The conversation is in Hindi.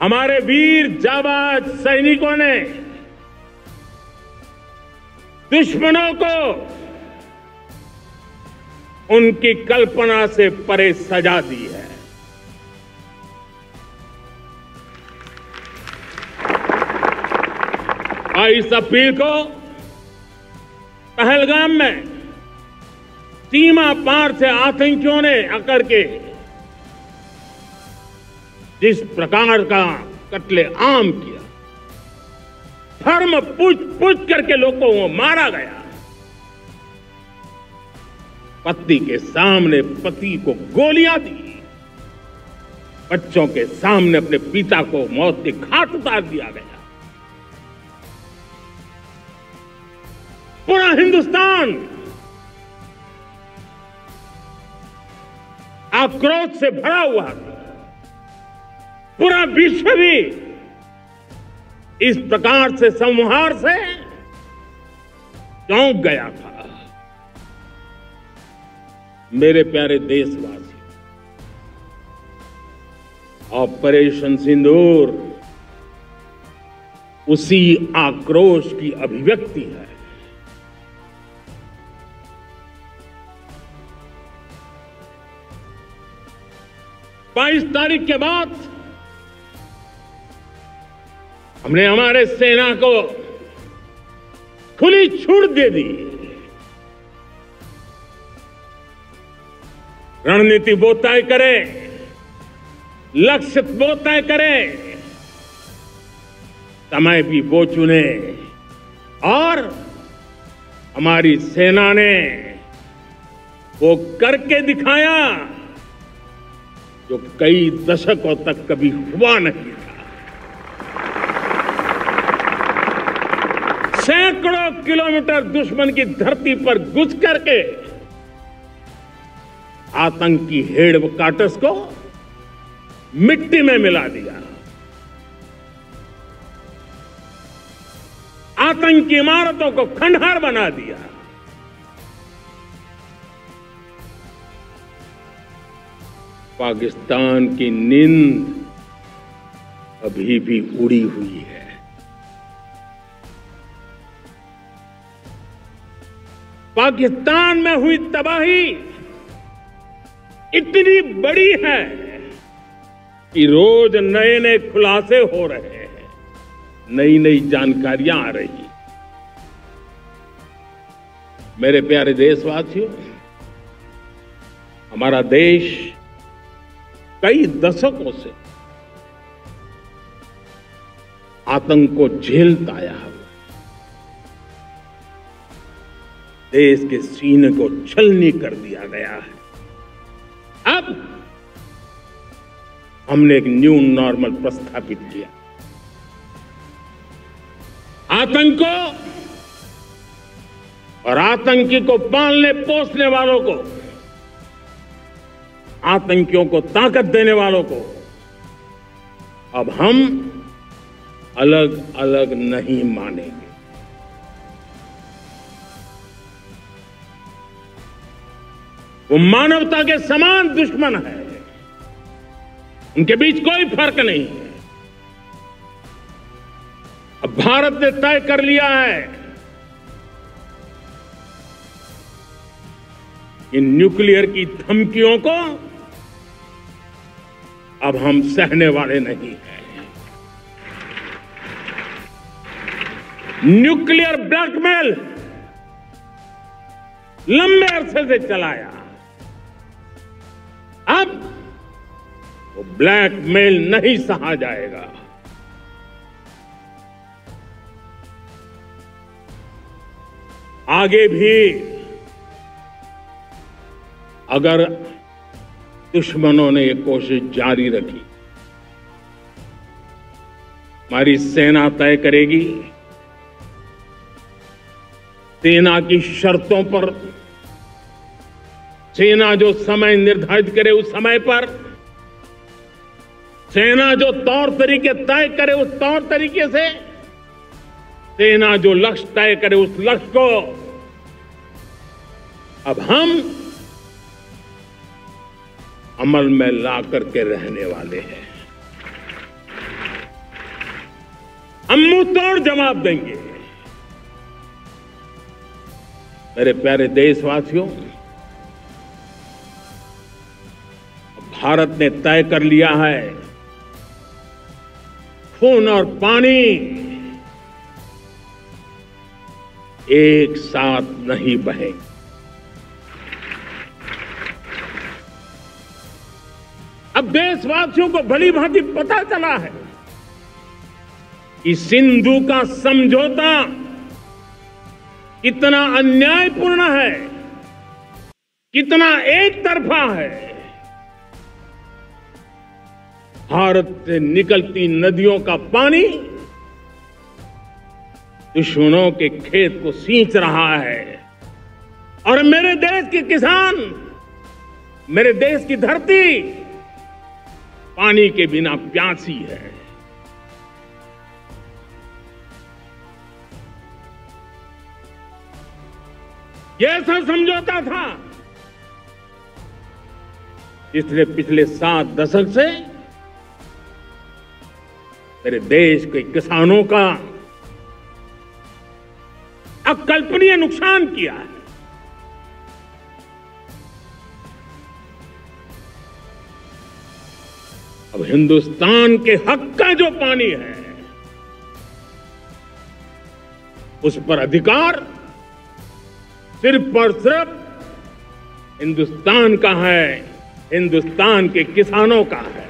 हमारे वीर जाबाज सैनिकों ने दुश्मनों को उनकी कल्पना से परे सजा दी है। 22 अप्रैल को पहलगाम में सीमा पार से आतंकियों ने आकर के जिस प्रकार का कत्ले आम किया, धर्म पूछ करके लोगों को मारा गया। पत्नी के सामने पति को गोलियां दी, बच्चों के सामने अपने पिता को मौत के घाट उतार दिया गया। पूरा हिंदुस्तान आक्रोश से भरा हुआ था। पूरा विश्व भी इस प्रकार से संहार से चौंक गया था। मेरे प्यारे देशवासी, ऑपरेशन सिंदूर उसी आक्रोश की अभिव्यक्ति है। बाईस तारीख के बाद हमने हमारे सेना को खुली छूट दे दी। रणनीति वो तय करे, लक्ष्य वो तय करे, समय भी वो चुने, और हमारी सेना ने वो करके दिखाया जो कई दशकों तक कभी हुआ नहीं था। सैकड़ों किलोमीटर दुश्मन की धरती पर घुस करके आतंकी हेडक्वार्टर्स को मिट्टी में मिला दिया। आतंकी इमारतों को खंडहर बना दिया। पाकिस्तान की नींद अभी भी उड़ी हुई है। पाकिस्तान में हुई तबाही इतनी बड़ी है कि रोज नए नए खुलासे हो रहे हैं, नई नई जानकारियां आ रही। मेरे प्यारे देशवासियों, हमारा देश कई दशकों से आतंक को झेलता आया है। देश के सीने को छलनी कर दिया गया है। अब हमने एक न्यू नॉर्मल प्रस्थापित किया। आतंक को और आतंकी को पालने पोसने वालों को, आतंकियों को ताकत देने वालों को अब हम अलग अलग नहीं मानेंगे। वो मानवता के समान दुश्मन है, उनके बीच कोई फर्क नहीं है। अब भारत ने तय कर लिया है कि न्यूक्लियर की धमकियों को अब हम सहने वाले नहीं हैं। न्यूक्लियर ब्लैकमेल लंबे अरसे से चलाया, अब वो ब्लैकमेल नहीं सहा जाएगा। आगे भी अगर दुश्मनों ने ये कोशिश जारी रखी, हमारी सेना तय करेगी, सेना की शर्तों पर, सेना जो समय निर्धारित करे उस समय पर, सेना जो तौर तरीके तय करे उस तौर तरीके से, सेना जो लक्ष्य तय करे उस लक्ष्य को अब हम अमल में ला करके रहने वाले हैं। हम मुंह तोड़ जवाब देंगे। मेरे प्यारे देशवासियों, भारत ने तय कर लिया है, खून और पानी एक साथ नहीं बहेंगे। अब देशवासियों को भली भांति पता चला है कि सिंधु का समझौता कितना अन्यायपूर्ण है, कितना एक तरफा है। भारत से निकलती नदियों का पानी दुश्मनों के खेत को सींच रहा है और मेरे देश के किसान, मेरे देश की धरती पानी के बिना प्यासी है। यह ऐसा समझौता था इसलिए पिछले 7 दशक से मेरे देश के किसानों का अकल्पनीय नुकसान किया है। अब हिंदुस्तान के हक का जो पानी है उस पर अधिकार सिर्फ और सिर्फ हिंदुस्तान का है, हिंदुस्तान के किसानों का है।